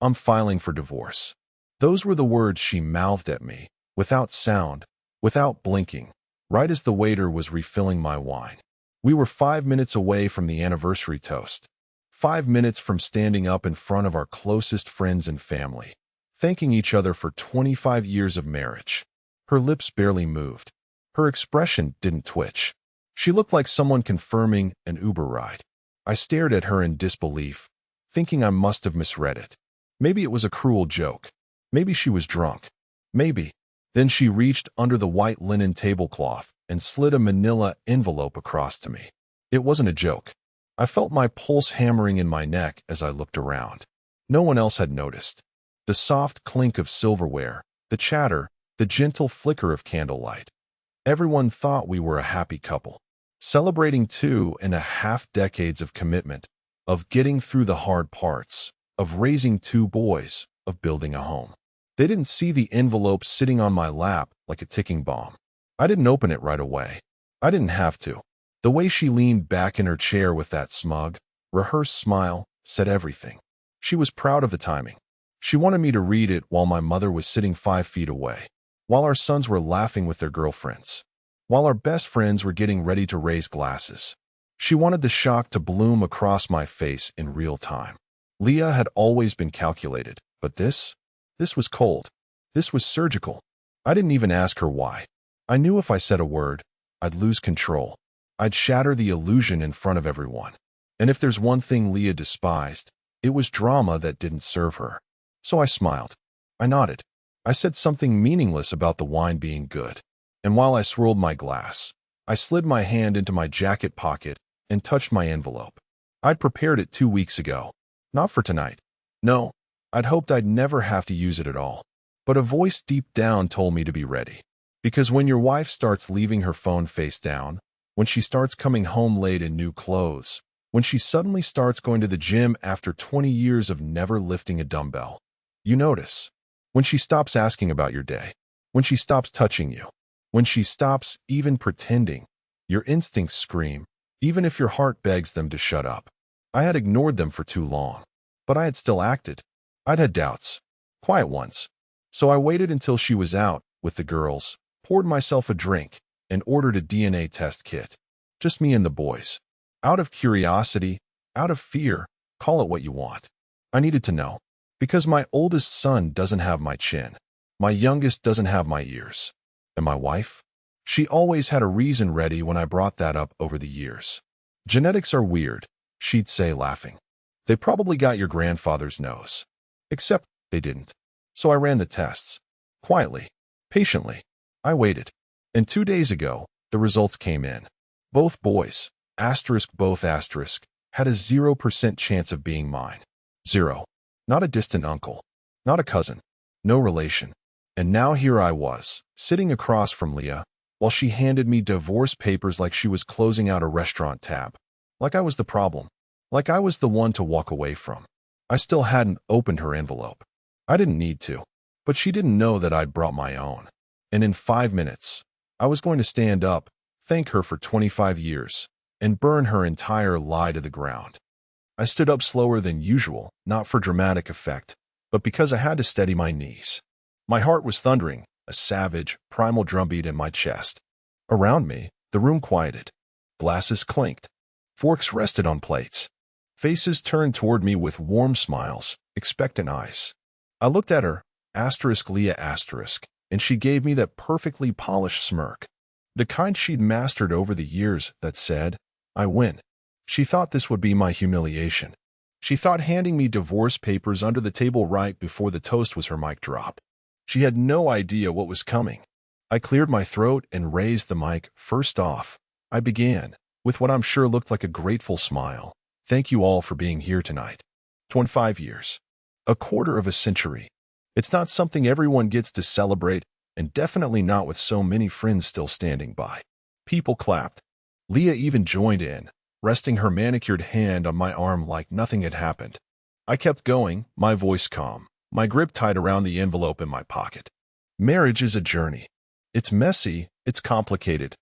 I'm filing for divorce." Those were the words she mouthed at me, without sound, without blinking, right as the waiter was refilling my wine. We were 5 minutes away from the anniversary toast. 5 minutes from standing up in front of our closest friends and family, thanking each other for 25 years of marriage. Her lips barely moved. Her expression didn't twitch. She looked like someone confirming an Uber ride. I stared at her in disbelief, thinking I must have misread it. Maybe it was a cruel joke. Maybe she was drunk. Maybe. Then she reached under the white linen tablecloth and slid a manila envelope across to me. It wasn't a joke. I felt my pulse hammering in my neck as I looked around. No one else had noticed. The soft clink of silverware, the chatter, the gentle flicker of candlelight. Everyone thought we were a happy couple, celebrating 2.5 decades of commitment, of getting through the hard parts, of raising 2 boys, of building a home. They didn't see the envelope sitting on my lap like a ticking bomb. I didn't open it right away. I didn't have to. The way she leaned back in her chair with that smug, rehearsed smile said everything. She was proud of the timing. She wanted me to read it while my mother was sitting 5 feet away, while our sons were laughing with their girlfriends, while our best friends were getting ready to raise glasses. She wanted the shock to bloom across my face in real time. Leah had always been calculated, but this was cold. This was surgical. I didn't even ask her why. I knew if I said a word, I'd lose control. I'd shatter the illusion in front of everyone. And if there's one thing Leah despised, it was drama that didn't serve her. So I smiled. I nodded. I said something meaningless about the wine being good. And while I swirled my glass, I slid my hand into my jacket pocket and touched my envelope. I'd prepared it 2 weeks ago. Not for tonight. No, I'd hoped I'd never have to use it at all. But a voice deep down told me to be ready. Because when your wife starts leaving her phone face down, when she starts coming home late in new clothes, when she suddenly starts going to the gym after 20 years of never lifting a dumbbell, you notice. When she stops asking about your day, when she stops touching you, when she stops even pretending, your instincts scream, even if your heart begs them to shut up. I had ignored them for too long, but I had still acted. I'd had doubts, quiet ones. So I waited until she was out with the girls, poured myself a drink, and ordered a DNA test kit. Just me and the boys. Out of curiosity, out of fear, call it what you want. I needed to know. Because my oldest son doesn't have my chin. My youngest doesn't have my ears. And my wife? She always had a reason ready when I brought that up over the years. Genetics are weird, she'd say laughing. They probably got your grandfather's nose. Except they didn't. So I ran the tests. Quietly. Patiently. I waited. And 2 days ago, the results came in. Both boys, both asterisk, had a 0% chance of being mine. 0. Not a distant uncle. Not a cousin. No relation. And now here I was, sitting across from Leah, while she handed me divorce papers like she was closing out a restaurant tab. Like I was the problem. Like I was the one to walk away from. I still hadn't opened her envelope. I didn't need to. But she didn't know that I'd brought my own. And in 5 minutes, I was going to stand up, thank her for 25 years, and burn her entire lie to the ground. I stood up slower than usual, not for dramatic effect, but because I had to steady my knees. My heart was thundering, a savage, primal drumbeat in my chest. Around me, the room quieted. Glasses clinked. Forks rested on plates. Faces turned toward me with warm smiles, expectant eyes. I looked at her, Leah asterisk, and she gave me that perfectly polished smirk. The kind she'd mastered over the years that said, I win. She thought this would be my humiliation. She thought handing me divorce papers under the table right before the toast was her mic drop. She had no idea what was coming. I cleared my throat and raised the mic. First off, I began, with what I'm sure looked like a grateful smile. Thank you all for being here tonight. 25 years. A quarter of a century. It's not something everyone gets to celebrate, and definitely not with so many friends still standing by. People clapped. Leah even joined in, resting her manicured hand on my arm like nothing had happened. I kept going, my voice calm, my grip tight around the envelope in my pocket. Marriage is a journey. It's messy, it's complicated,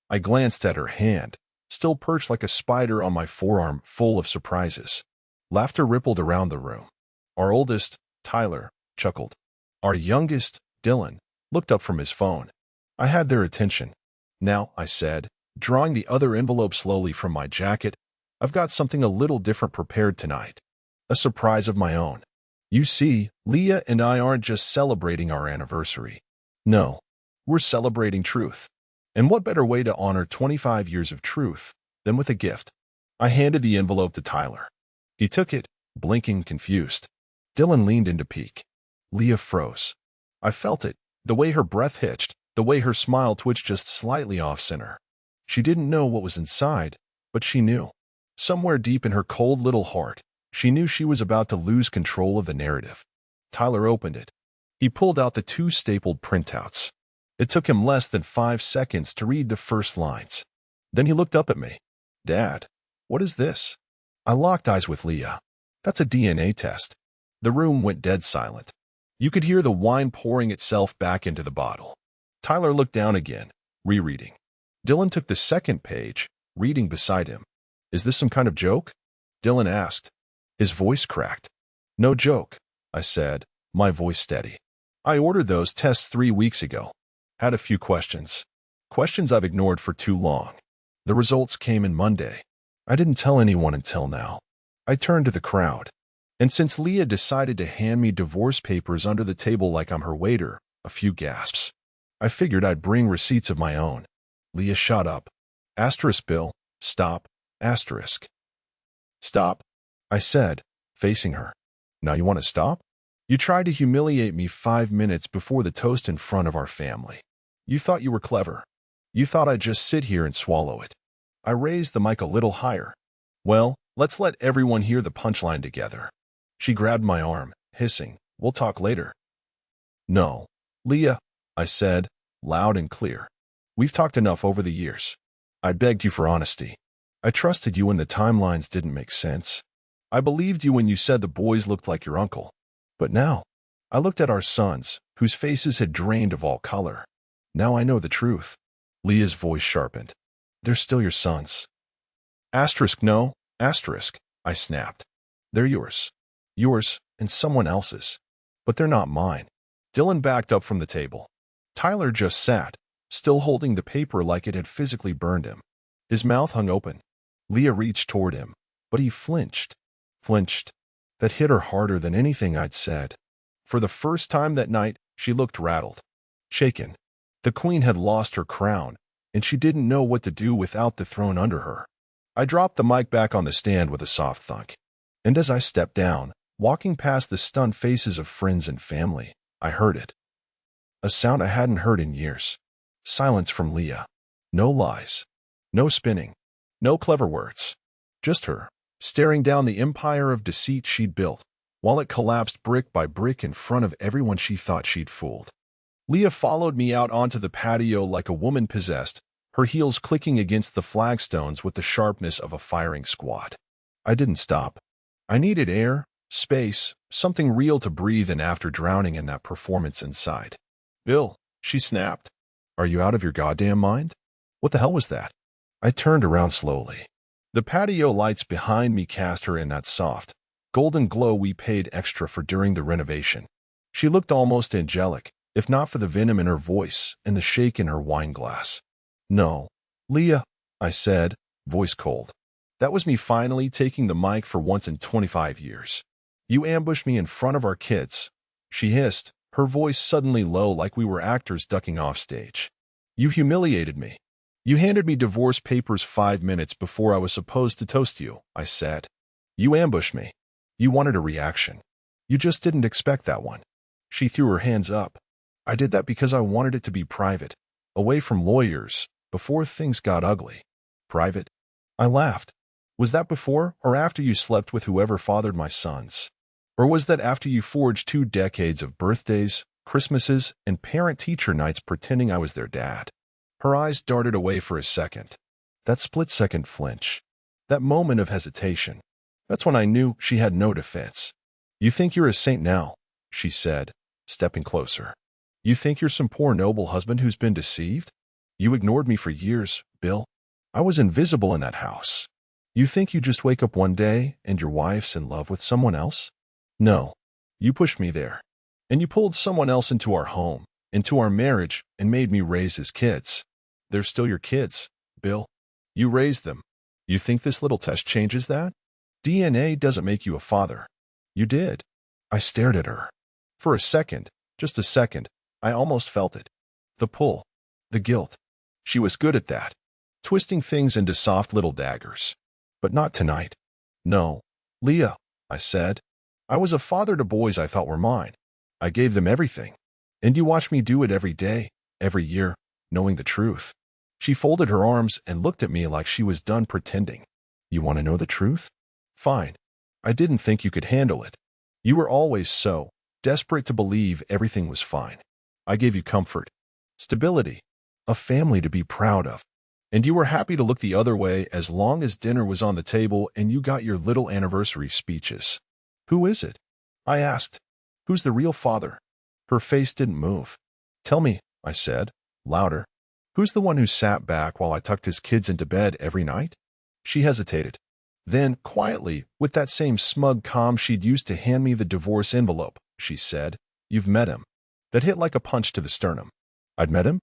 I glanced at her hand, still perched like a spider on my forearm, full of surprises. Laughter rippled around the room. Our oldest, Tyler, chuckled. Our youngest, Dylan, looked up from his phone. I had their attention. Now, I said, drawing the other envelope slowly from my jacket, I've got something a little different prepared tonight. A surprise of my own. You see, Leah and I aren't just celebrating our anniversary. No, we're celebrating truth. And what better way to honor 25 years of truth than with a gift? I handed the envelope to Tyler. He took it, blinking confused. Dylan leaned in to peek. Leah froze. I felt it, the way her breath hitched, the way her smile twitched just slightly off-center. She didn't know what was inside, but she knew. Somewhere deep in her cold little heart, she knew she was about to lose control of the narrative. Tyler opened it. He pulled out the 2 stapled printouts. It took him less than 5 seconds to read the first lines. Then he looked up at me. Dad, what is this? I locked eyes with Leah. That's a DNA test. The room went dead silent. You could hear the wine pouring itself back into the bottle. Tyler looked down again, rereading. Dylan took the second page, reading beside him. Is this some kind of joke? Dylan asked. His voice cracked. No joke, I said, my voice steady. I ordered those tests 3 weeks ago. Had a few questions. Questions I've ignored for too long. The results came in Monday. I didn't tell anyone until now. I turned to the crowd. And since Leah decided to hand me divorce papers under the table like I'm her waiter, a few gasps. I figured I'd bring receipts of my own. Leah shot up. Asterisk Bill, stop, asterisk. Stop, I said, facing her. Now you want to stop? You tried to humiliate me 5 minutes before the toast in front of our family. You thought you were clever. You thought I'd just sit here and swallow it. I raised the mic a little higher. Well, let's let everyone hear the punchline together. She grabbed my arm, hissing, we'll talk later. No, Leah, I said, loud and clear. We've talked enough over the years. I begged you for honesty. I trusted you when the timelines didn't make sense. I believed you when you said the boys looked like your uncle. But now, I looked at our sons, whose faces had drained of all color. Now I know the truth. Leah's voice sharpened. They're still your sons. Asterisk no, asterisk, I snapped. They're yours. Yours and someone else's. But they're not mine. Dylan backed up from the table. Tyler just sat, still holding the paper like it had physically burned him. His mouth hung open. Leah reached toward him, but he flinched. That hit her harder than anything I'd said. For the first time that night, she looked rattled, shaken. The queen had lost her crown, and she didn't know what to do without the throne under her. I dropped the mic back on the stand with a soft thunk. And as I stepped down, walking past the stunned faces of friends and family, I heard it. A sound I hadn't heard in years. Silence from Leah. No lies. No spinning. No clever words. Just her, staring down the empire of deceit she'd built, while it collapsed brick by brick in front of everyone she thought she'd fooled. Leah followed me out onto the patio like a woman possessed, her heels clicking against the flagstones with the sharpness of a firing squad. I didn't stop. I needed air, space, something real to breathe in after drowning in that performance inside. Bill, she snapped. Are you out of your goddamn mind? What the hell was that? I turned around slowly. The patio lights behind me cast her in that soft, golden glow we paid extra for during the renovation. She looked almost angelic, if not for the venom in her voice and the shake in her wine glass. No, Leah, I said, voice cold. That was me finally taking the mic for once in 25 years. You ambushed me in front of our kids. She hissed, her voice suddenly low like we were actors ducking off stage. You humiliated me. You handed me divorce papers 5 minutes before I was supposed to toast you, I said. You ambushed me. You wanted a reaction. You just didn't expect that one. She threw her hands up. I did that because I wanted it to be private, away from lawyers, before things got ugly. Private? I laughed. Was that before or after you slept with whoever fathered my sons? Or was that after you forged 2 decades of birthdays, Christmases, and parent-teacher nights pretending I was their dad? Her eyes darted away for a second. That split-second flinch. That moment of hesitation. That's when I knew she had no defense. You think you're a saint now, she said, stepping closer. You think you're some poor noble husband who's been deceived? You ignored me for years, Bill. I was invisible in that house. You think you just wake up one day and your wife's in love with someone else? No, You pushed me there. And you pulled someone else into our home, into our marriage, and made me raise his kids. They're still your kids, Bill. You raised them. You think this little test changes that? DNA doesn't make you a father. You did. I stared at her. For a second, just a second, I almost felt it. The pull. The guilt. She was good at that. Twisting things into soft little daggers. But not tonight. No, Leah, I said. I was a father to boys I thought were mine. I gave them everything. And you watch me do it every day, every year, knowing the truth. She folded her arms and looked at me like she was done pretending. You want to know the truth? Fine. I didn't think you could handle it. You were always so desperate to believe everything was fine. I gave you comfort, stability, a family to be proud of. And you were happy to look the other way as long as dinner was on the table and you got your little anniversary speeches. Who is it? I asked. Who's the real father? Her face didn't move. Tell me, I said, louder. Who's the one who sat back while I tucked his kids into bed every night? She hesitated. Then, quietly, with that same smug calm she'd used to hand me the divorce envelope, she said, You've met him. That hit like a punch to the sternum. I'd met him?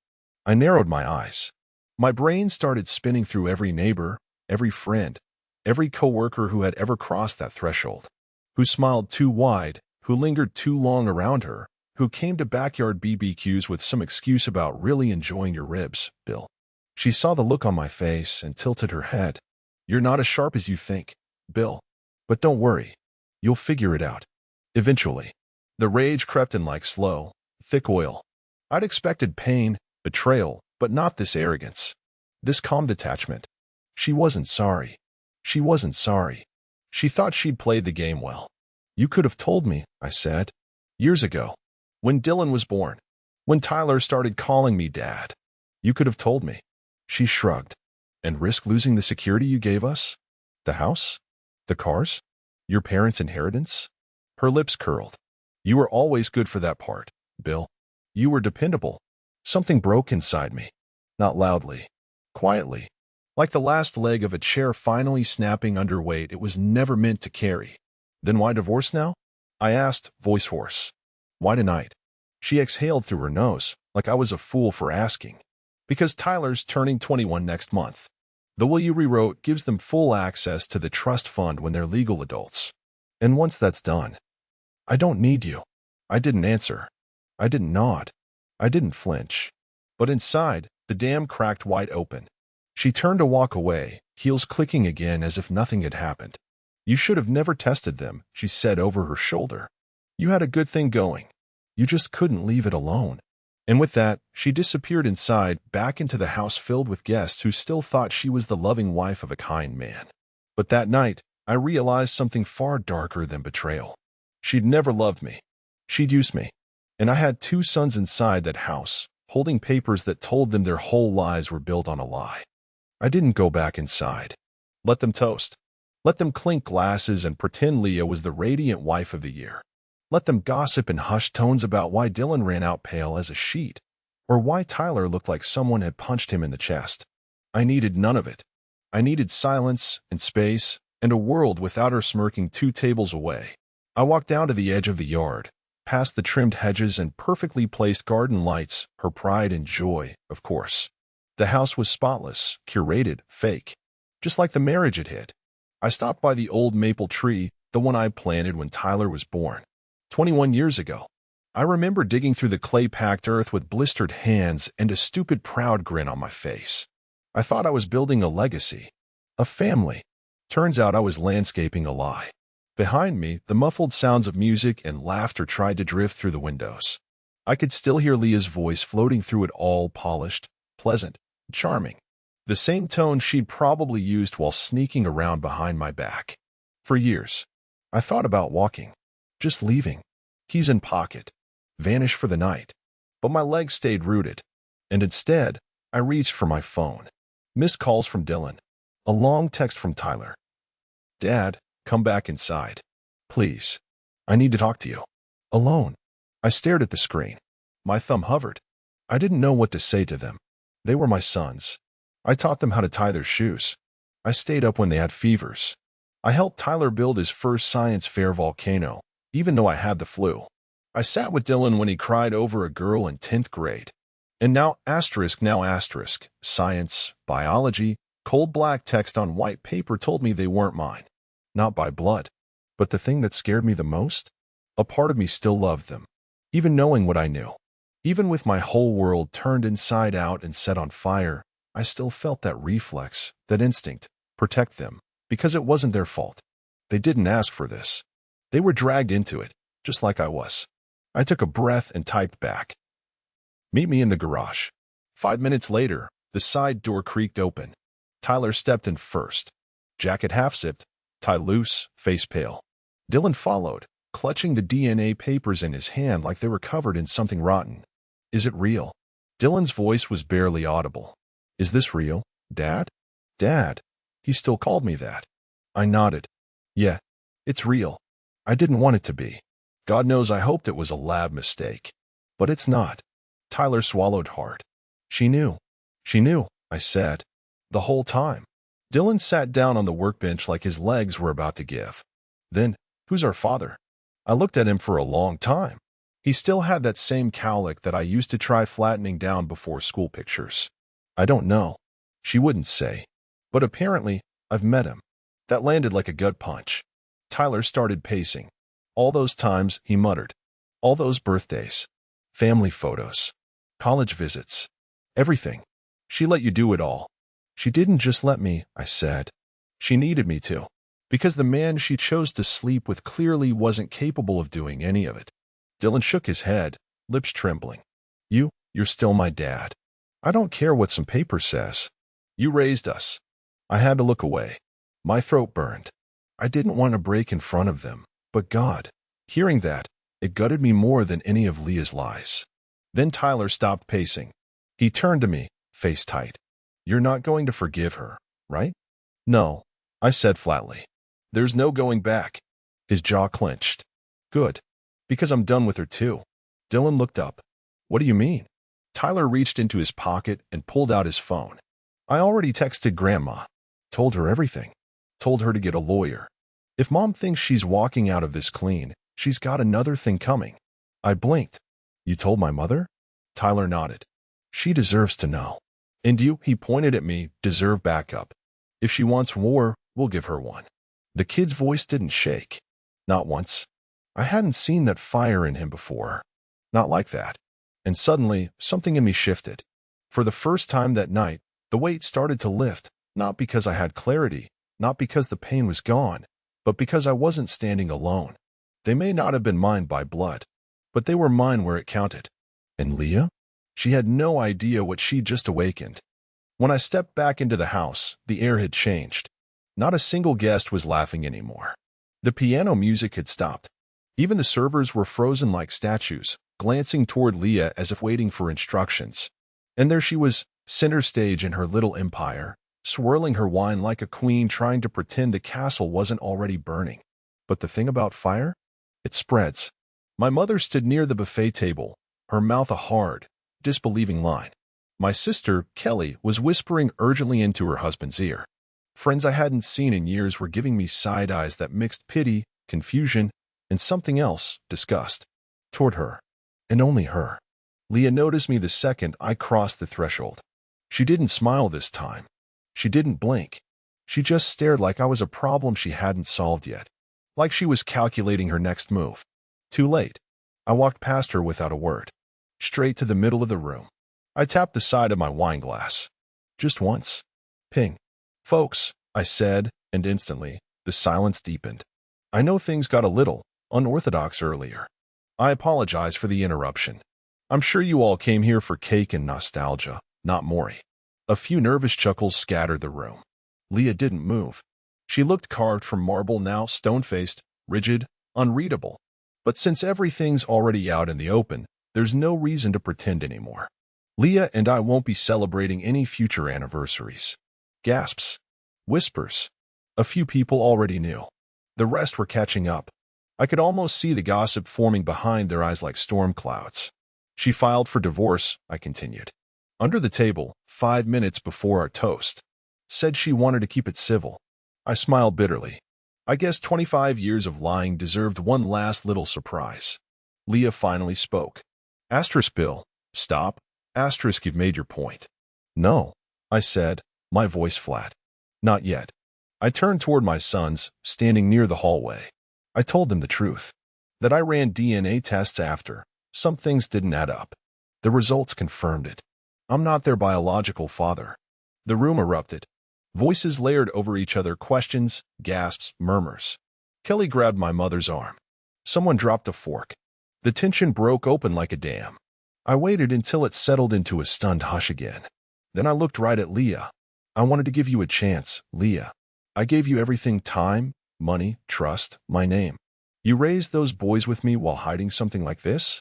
I narrowed my eyes. My brain started spinning through every neighbor, every friend, every coworker who had ever crossed that threshold, who smiled too wide, who lingered too long around her, who came to backyard BBQs with some excuse about really enjoying your ribs, Bill. She saw the look on my face and tilted her head. You're not as sharp as you think, Bill. But don't worry. You'll figure it out. Eventually. The rage crept in like slow, thick oil. I'd expected pain, betrayal, but not this arrogance. This calm detachment. She wasn't sorry. She wasn't sorry. She thought she'd played the game well. You could have told me, I said. Years ago. When Dylan was born. When Tyler started calling me Dad. You could have told me. She shrugged. And risk losing the security you gave us? The house? The cars? Your parents' inheritance? Her lips curled. You were always good for that part, Bill. You were dependable. Something broke inside me. Not loudly. Quietly. Like the last leg of a chair finally snapping under weight it was never meant to carry. Then why divorce now? I asked, voice hoarse. Why tonight? She exhaled through her nose, like I was a fool for asking. Because Tyler's turning 21 next month. The will you rewrote gives them full access to the trust fund when they're legal adults. And once that's done, I don't need you. I didn't answer. I didn't nod. I didn't flinch. But inside, the dam cracked wide open. She turned to walk away, heels clicking again as if nothing had happened. You should have never tested them, she said over her shoulder. You had a good thing going. You just couldn't leave it alone. And with that, she disappeared inside, back into the house filled with guests who still thought she was the loving wife of a kind man. But that night, I realized something far darker than betrayal. She'd never loved me. She'd used me. And I had 2 sons inside that house, holding papers that told them their whole lives were built on a lie. I didn't go back inside. Let them toast. Let them clink glasses and pretend Leah was the radiant wife of the year. Let them gossip in hushed tones about why Dylan ran out pale as a sheet, or why Tyler looked like someone had punched him in the chest. I needed none of it. I needed silence and space and a world without her smirking 2 tables away. I walked down to the edge of the yard, past the trimmed hedges and perfectly placed garden lights, her pride and joy, of course. The house was spotless, curated, fake, just like the marriage it hid. I stopped by the old maple tree, the one I planted when Tyler was born, 21 years ago. I remember digging through the clay-packed earth with blistered hands and a stupid proud grin on my face. I thought I was building a legacy, a family. Turns out I was landscaping a lie. Behind me, the muffled sounds of music and laughter tried to drift through the windows. I could still hear Leah's voice floating through it, all polished, pleasant, charming. The same tone she'd probably used while sneaking around behind my back. For years, I thought about walking, just leaving, keys in pocket, vanish for the night. But my legs stayed rooted, and instead, I reached for my phone. Missed calls from Dylan. A long text from Tyler. Dad, come back inside. Please. I need to talk to you. Alone. I stared at the screen. My thumb hovered. I didn't know what to say to them. They were my sons. I taught them how to tie their shoes. I stayed up when they had fevers. I helped Tyler build his first science fair volcano, even though I had the flu. I sat with Dylan when he cried over a girl in 10th grade. And now asterisk, science, biology, cold black text on white paper told me they weren't mine. Not by blood. But the thing that scared me the most? A part of me still loved them. Even knowing what I knew. Even with my whole world turned inside out and set on fire, I still felt that reflex, that instinct, protect them, because it wasn't their fault. They didn't ask for this. They were dragged into it, just like I was. I took a breath and typed back. Meet me in the garage. 5 minutes later, the side door creaked open. Tyler stepped in first. Jacket half-zipped, tie loose, face pale. Dylan followed, clutching the DNA papers in his hand like they were covered in something rotten. Is it real? Dylan's voice was barely audible. Is this real, Dad? Dad. He still called me that. I nodded. Yeah, it's real. I didn't want it to be. God knows I hoped it was a lab mistake. But it's not. Tyler swallowed hard. She knew. She knew, I said. The whole time. Dylan sat down on the workbench like his legs were about to give. Then, who's our father? I looked at him for a long time. He still had that same cowlick that I used to try flattening down before school pictures. I don't know. She wouldn't say. But apparently, I've met him. That landed like a gut punch. Tyler started pacing. All those times, he muttered. All those birthdays. Family photos. College visits. Everything. She let you do it all. She didn't just let me, I said. She needed me to. Because the man she chose to sleep with clearly wasn't capable of doing any of it. Dylan shook his head, lips trembling. You're still my dad. I don't care what some paper says. You raised us. I had to look away. My throat burned. I didn't want to break in front of them, but God, hearing that, it gutted me more than any of Leah's lies. Then Tyler stopped pacing. He turned to me, face tight. You're not going to forgive her, right? No, I said flatly. There's no going back. His jaw clenched. Good. Because I'm done with her too. Dylan looked up. What do you mean? Tyler reached into his pocket and pulled out his phone. I already texted Grandma. Told her everything. Told her to get a lawyer. If Mom thinks she's walking out of this clean, she's got another thing coming. I blinked. You told my mother? Tyler nodded. She deserves to know. And you, he pointed at me, deserve backup. If she wants war, we'll give her one. The kid's voice didn't shake. Not once. I hadn't seen that fire in him before. Not like that. And suddenly, something in me shifted. For the first time that night, the weight started to lift, not because I had clarity, not because the pain was gone, but because I wasn't standing alone. They may not have been mine by blood, but they were mine where it counted. And Leah? She had no idea what she'd just awakened. When I stepped back into the house, the air had changed. Not a single guest was laughing anymore. The piano music had stopped. Even the servers were frozen like statues, glancing toward Leah as if waiting for instructions. And there she was, center stage in her little empire, swirling her wine like a queen trying to pretend the castle wasn't already burning. But the thing about fire? It spreads. My mother stood near the buffet table, her mouth a hard, disbelieving line. My sister, Kelly, was whispering urgently into her husband's ear. Friends I hadn't seen in years were giving me side eyes that mixed pity, confusion, and something else, disgust, toward her. And only her. Leah noticed me the second I crossed the threshold. She didn't smile this time. She didn't blink. She just stared like I was a problem she hadn't solved yet. Like she was calculating her next move. Too late. I walked past her without a word. Straight to the middle of the room. I tapped the side of my wine glass. Just once. Ping. Folks, I said, and instantly, the silence deepened. I know things got a little unorthodox earlier. I apologize for the interruption. I'm sure you all came here for cake and nostalgia, not Maury. A few nervous chuckles scattered the room. Leah didn't move. She looked carved from marble now, stone-faced, rigid, unreadable. But since everything's already out in the open, there's no reason to pretend anymore. Leah and I won't be celebrating any future anniversaries. Gasps. Whispers. A few people already knew. The rest were catching up. I could almost see the gossip forming behind their eyes like storm clouds. She filed for divorce, I continued. Under the table, 5 minutes before our toast. Said she wanted to keep it civil. I smiled bitterly. I guess 25 years of lying deserved one last little surprise. Leah finally spoke. Asterisk Bill, stop. Asterisk, you've made your point. No, I said, my voice flat. Not yet. I turned toward my sons, standing near the hallway. I told them the truth. That I ran DNA tests after. Some things didn't add up. The results confirmed it. I'm not their biological father. The room erupted. Voices layered over each other, questions, gasps, murmurs. Kelly grabbed my mother's arm. Someone dropped a fork. The tension broke open like a dam. I waited until it settled into a stunned hush again. Then I looked right at Leah. I wanted to give you a chance, Leah. I gave you everything: time, money, trust, my name. You raised those boys with me while hiding something like this?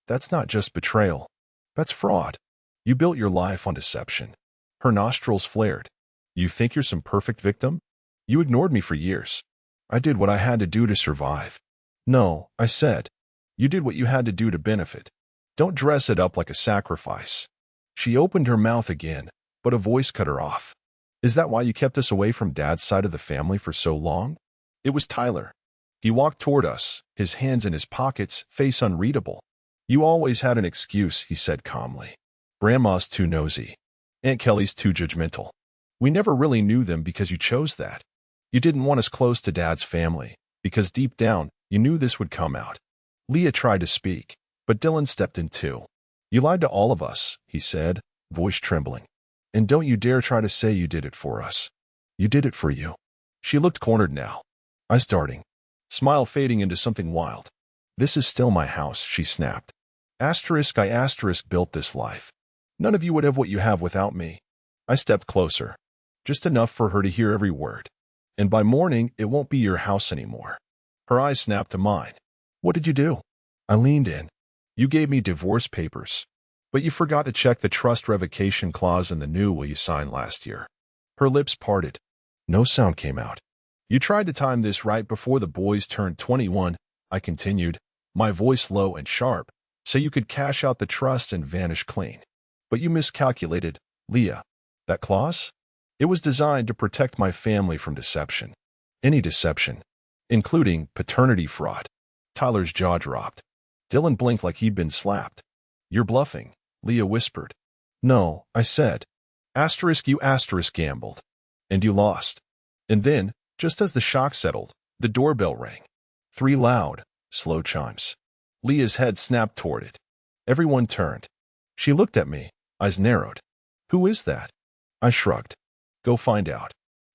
That's not just betrayal. That's fraud. You built your life on deception. Her nostrils flared. You think you're some perfect victim? You ignored me for years. I did what I had to do to survive. No, I said. You did what you had to do to benefit. Don't dress it up like a sacrifice. She opened her mouth again, but a voice cut her off. Is that why you kept us away from Dad's side of the family for so long? It was Tyler. He walked toward us, his hands in his pockets, face unreadable. You always had an excuse, he said calmly. Grandma's too nosy. Aunt Kelly's too judgmental. We never really knew them because you chose that. You didn't want us close to Dad's family, because deep down, you knew this would come out. Leah tried to speak, but Dylan stepped in too. You lied to all of us, he said, voice trembling. And don't you dare try to say you did it for us. You did it for you. She looked cornered now. Eyes darting. Smile fading into something wild. This is still my house, she snapped. Asterisk, I asterisk built this life. None of you would have what you have without me. I stepped closer. Just enough for her to hear every word. And by morning, it won't be your house anymore. Her eyes snapped to mine. What did you do? I leaned in. You gave me divorce papers. But you forgot to check the trust revocation clause in the new will you signed last year. Her lips parted. No sound came out. You tried to time this right before the boys turned 21, I continued, my voice low and sharp, so you could cash out the trust and vanish clean. But you miscalculated, Leah. That clause? It was designed to protect my family from deception. Any deception, including paternity fraud. Tyler's jaw dropped. Dylan blinked like he'd been slapped. You're bluffing, Leah whispered. No, I said. Asterisk, you asterisk gambled. And you lost. And then, just as the shock settled, the doorbell rang. 3 loud, slow chimes. Leah's head snapped toward it. Everyone turned. She looked at me, eyes narrowed. Who is that? I shrugged. Go find out.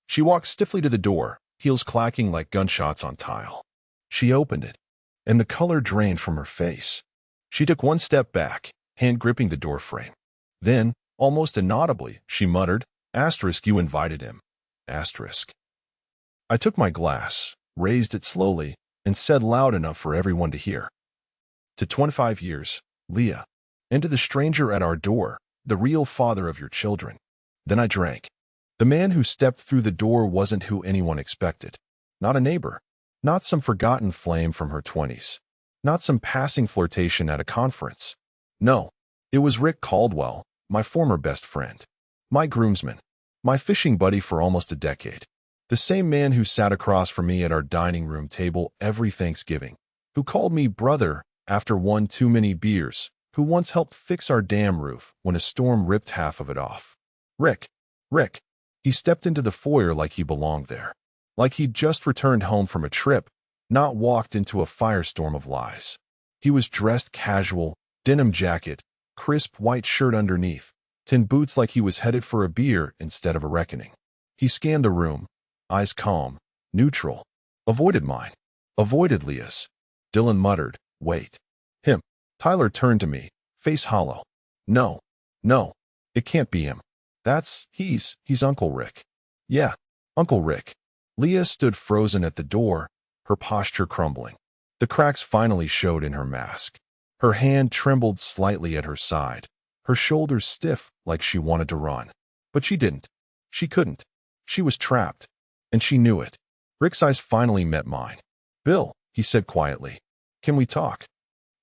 She walked stiffly to the door, heels clacking like gunshots on tile. She opened it, and the color drained from her face. She took one step back, hand gripping the door frame. Then, almost inaudibly, she muttered, asterisk, you invited him. Asterisk. I took my glass, raised it slowly, and said loud enough for everyone to hear. To 25 years, Leah, and to the stranger at our door, the real father of your children. Then I drank. The man who stepped through the door wasn't who anyone expected. Not a neighbor. Not some forgotten flame from her 20s. Not some passing flirtation at a conference. No, it was Rick Caldwell, my former best friend. My groomsman. My fishing buddy for almost a decade. The same man who sat across from me at our dining room table every Thanksgiving. Who called me brother after one too many beers. Who once helped fix our dam roof when a storm ripped half of it off. Rick. He stepped into the foyer like he belonged there. Like he'd just returned home from a trip, not walked into a firestorm of lies. He was dressed casual, denim jacket, crisp white shirt underneath, tin boots like he was headed for a beer instead of a reckoning. He scanned the room, eyes calm, neutral. Avoided mine. Avoided Leah's. Dylan muttered, wait. Him. Tyler turned to me, face hollow. No, it can't be him. He's Uncle Rick. Yeah, Uncle Rick. Leah stood frozen at the door, her posture crumbling. The cracks finally showed in her mask. Her hand trembled slightly at her side, her shoulders stiff like she wanted to run. But she didn't. She couldn't. She was trapped, and she knew it. Rick's eyes finally met mine. Bill, he said quietly, can we talk?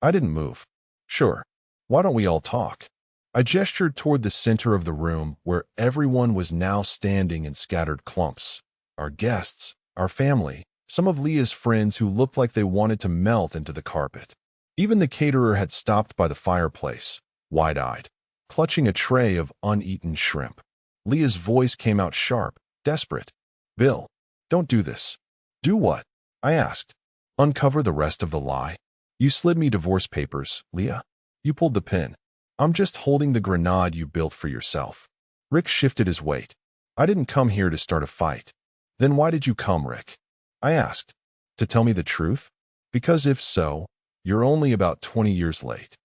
I didn't move. Sure. Why don't we all talk? I gestured toward the center of the room where everyone was now standing in scattered clumps. Our guests, our family, Some of Leah's friends who looked like they wanted to melt into the carpet. Even the caterer had stopped by the fireplace, wide-eyed, clutching a tray of uneaten shrimp. Leah's voice came out sharp, desperate. "Bill, don't do this." "Do what?" I asked. "Uncover the rest of the lie. You slid me divorce papers, Leah. You pulled the pin. I'm just holding the grenade you built for yourself." Rick shifted his weight. "I didn't come here to start a fight." "Then why did you come, Rick?" I asked. "To tell me the truth? Because if so, you're only about 20 years late."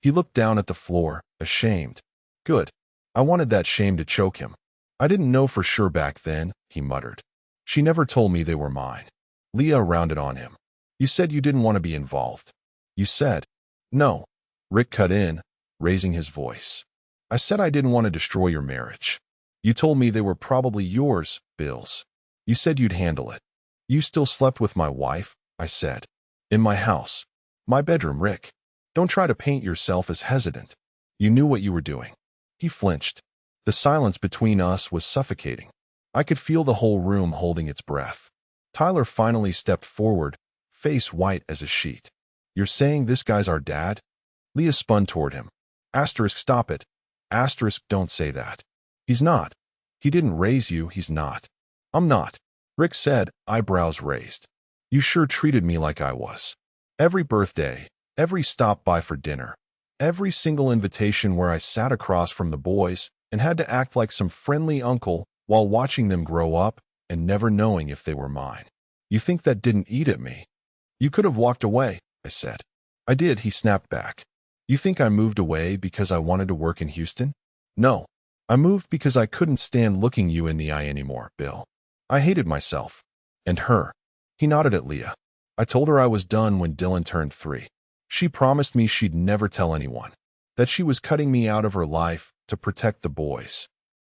He looked down at the floor, ashamed. "Good. I wanted that shame to choke him. I didn't know for sure back then," he muttered. "She never told me they were mine." Leah rounded on him. "You said you didn't want to be involved." "You said." "No." Rick cut in, raising his voice. "I said I didn't want to destroy your marriage. You told me they were probably yours, Bill's. You said you'd handle it." "You still slept with my wife," I said. "In my house. My bedroom, Rick. Don't try to paint yourself as hesitant. You knew what you were doing." He flinched. The silence between us was suffocating. I could feel the whole room holding its breath. Tyler finally stepped forward, face white as a sheet. "You're saying this guy's our dad?" Leah spun toward him. Asterisk, stop it. Asterisk, don't say that. "He's not. He didn't raise you, he's not." "I'm not," Rick said, eyebrows raised. "You sure treated me like I was. Every birthday, every stop by for dinner, every single invitation where I sat across from the boys and had to act like some friendly uncle while watching them grow up and never knowing if they were mine. You think that didn't eat at me?" "You could have walked away," I said. "I did," he snapped back. "You think I moved away because I wanted to work in Houston?" "No. I moved because I couldn't stand looking you in the eye anymore, Bill. I hated myself. And her." He nodded at Leah. "I told her I was done when Dylan turned 3. She promised me she'd never tell anyone, that she was cutting me out of her life to protect the boys.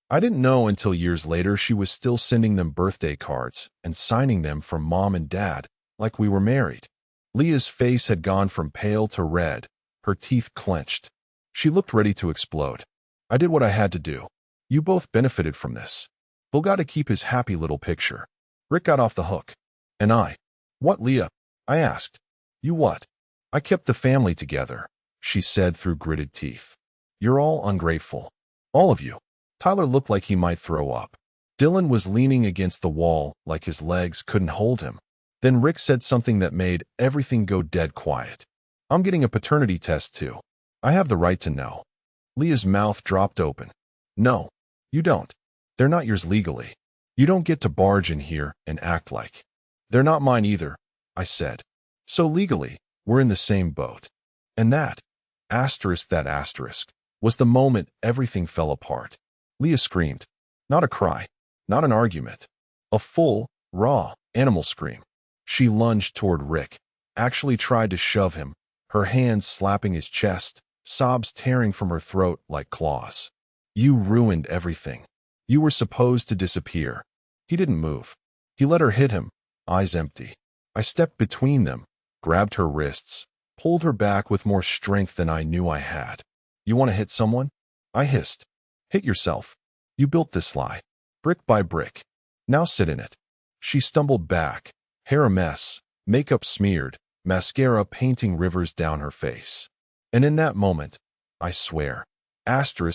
I didn't know until years later she was still sending them birthday cards and signing them from Mom and Dad like we were married." Leah's face had gone from pale to red, her teeth clenched. She looked ready to explode. "I did what I had to do. You both benefited from this. Bill got to keep his happy little picture." Rick got off the hook. "And I?" "What, Leah?" I asked. "You what?" "I kept the family together," she said through gritted teeth. "You're all ungrateful. All of you." Tyler looked like he might throw up. Dylan was leaning against the wall like his legs couldn't hold him. Then Rick said something that made everything go dead quiet. "I'm getting a paternity test too. I have the right to know." Leah's mouth dropped open. "No, you don't. They're not yours legally. You don't get to barge in here and act like." "They're not mine either," I said. "So legally, we're in the same boat." And that asterisk, was the moment everything fell apart. Leah screamed. Not a cry, not an argument. A full, raw, animal scream. She lunged toward Rick, actually tried to shove him, her hands slapping his chest, sobs tearing from her throat like claws. "You ruined everything. You were supposed to disappear." He didn't move. He let her hit him, eyes empty. I stepped between them, grabbed her wrists, pulled her back with more strength than I knew I had. "You want to hit someone?" I hissed. "Hit yourself. You built this lie, brick by brick. Now sit in it." She stumbled back, hair a mess, makeup smeared, mascara painting rivers down her face. And in that moment, I swear,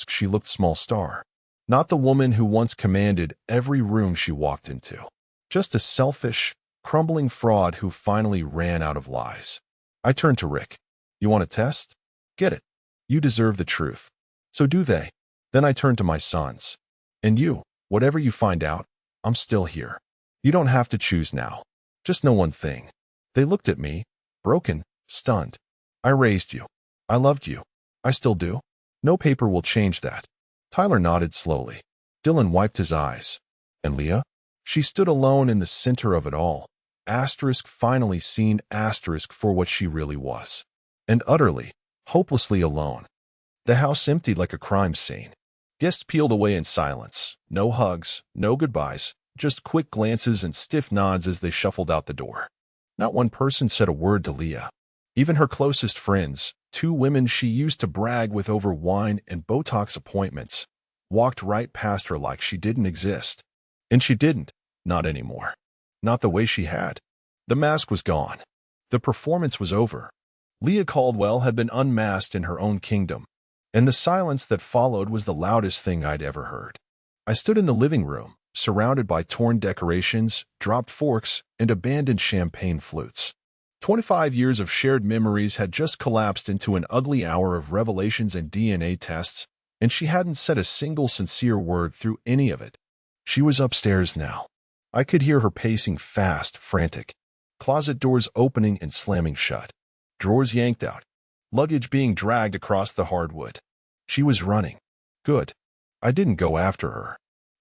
she looked small star. Not the woman who once commanded every room she walked into. Just a selfish, crumbling fraud who finally ran out of lies. I turned to Rick. "You want a test? Get it. You deserve the truth. So do they." Then I turned to my sons. "And you, whatever you find out, I'm still here. You don't have to choose now. Just know one thing." They looked at me, broken, stunned. "I raised you. I loved you. I still do. No paper will change that." Tyler nodded slowly. Dylan wiped his eyes. "And Leah?" She stood alone in the center of it all. Finally seen for what she really was. And utterly, hopelessly alone. The house emptied like a crime scene. Guests peeled away in silence. No hugs, no goodbyes, just quick glances and stiff nods as they shuffled out the door. Not one person said a word to Leah. Even her closest friends, 2 women she used to brag with over wine and Botox appointments, walked right past her like she didn't exist. And she didn't, not anymore. Not the way she had. The mask was gone. The performance was over. Leah Caldwell had been unmasked in her own kingdom, and the silence that followed was the loudest thing I'd ever heard. I stood in the living room, surrounded by torn decorations, dropped forks, and abandoned champagne flutes. 25 years of shared memories had just collapsed into an ugly hour of revelations and DNA tests, and she hadn't said a single sincere word through any of it. She was upstairs now. I could hear her pacing fast, frantic. Closet doors opening and slamming shut. Drawers yanked out. Luggage being dragged across the hardwood. She was running. Good. I didn't go after her.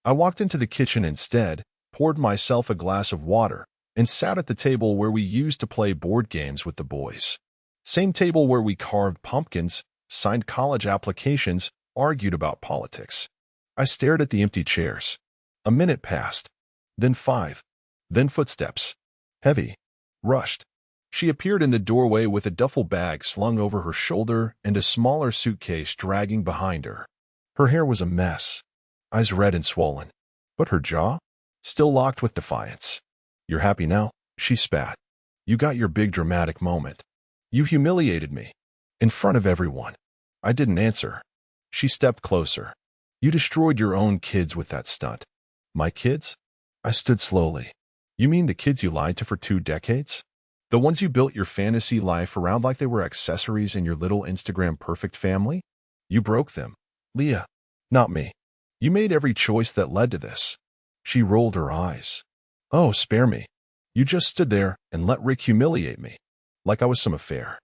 I walked into the kitchen instead, poured myself a glass of water, and sat at the table where we used to play board games with the boys. Same table where we carved pumpkins, signed college applications, argued about politics. I stared at the empty chairs. A minute passed. Then 5. Then footsteps. Heavy. Rushed. She appeared in the doorway with a duffel bag slung over her shoulder and a smaller suitcase dragging behind her. Her hair was a mess, eyes red and swollen, but her jaw still locked with defiance. "You're happy now?" she spat. "You got your big dramatic moment. You humiliated me. In front of everyone." I didn't answer. She stepped closer. "You destroyed your own kids with that stunt." "My kids?" I stood slowly. "You mean the kids you lied to for 2 decades? The ones you built your fantasy life around like they were accessories in your little Instagram perfect family? You broke them. Leah, not me. You made every choice that led to this." She rolled her eyes. "Oh, spare me. You just stood there and let Rick humiliate me. Like I was some affair.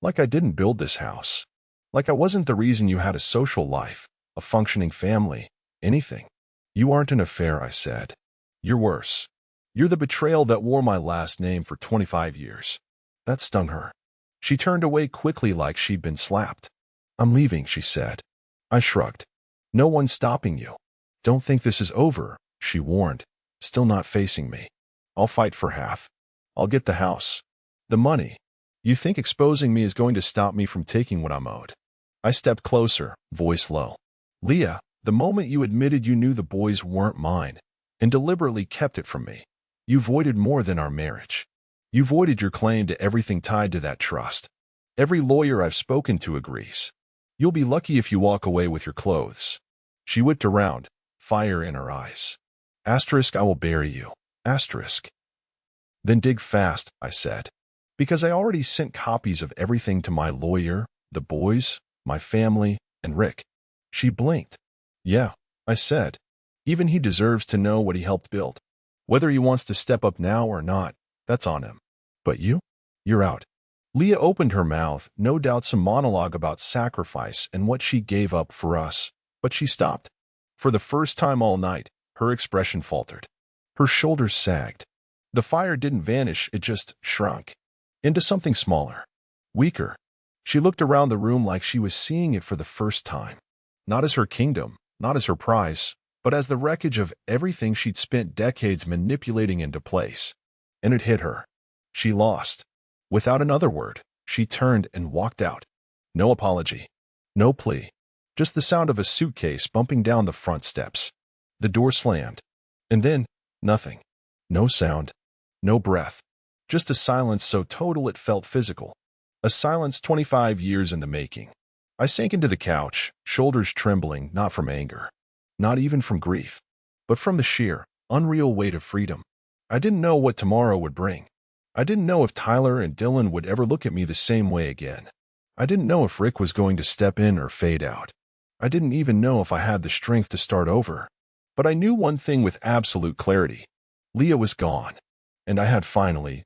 Like I didn't build this house. Like I wasn't the reason you had a social life, a functioning family, anything." "You aren't an affair," I said. "You're worse. You're the betrayal that wore my last name for 25 years. That stung her. She turned away quickly like she'd been slapped. "I'm leaving," she said. I shrugged. "No one's stopping you." "Don't think this is over," she warned, still not facing me. "I'll fight for half. I'll get the house. The money. You think exposing me is going to stop me from taking what I'm owed?" I stepped closer, voice low. "Leah, the moment you admitted you knew the boys weren't mine and deliberately kept it from me, you voided more than our marriage. You voided your claim to everything tied to that trust. Every lawyer I've spoken to agrees. You'll be lucky if you walk away with your clothes." She whipped around, fire in her eyes. "Asterisk, I will bury you. Asterisk." "Then dig fast," I said. "Because I already sent copies of everything to my lawyer, the boys, my family, and Rick." She blinked. "Yeah," I said. "Even he deserves to know what he helped build. Whether he wants to step up now or not, that's on him. But you're out." Leah opened her mouth, no doubt some monologue about sacrifice and what she gave up for us, but she stopped. For the first time all night, her expression faltered. Her shoulders sagged. The fire didn't vanish, it just shrunk into something smaller, weaker. She looked around the room like she was seeing it for the first time. Not as her kingdom, not as her prize, but as the wreckage of everything she'd spent decades manipulating into place. And it hit her. She lost. Without another word, she turned and walked out. No apology. No plea. Just the sound of a suitcase bumping down the front steps. The door slammed. And then, nothing. No sound. No breath. Just a silence so total it felt physical. A silence 25 years in the making. I sank into the couch, shoulders trembling, not from anger. Not even from grief. But from the sheer, unreal weight of freedom. I didn't know what tomorrow would bring. I didn't know if Tyler and Dylan would ever look at me the same way again. I didn't know if Rick was going to step in or fade out. I didn't even know if I had the strength to start over. But I knew one thing with absolute clarity. Leah was gone. And I had finally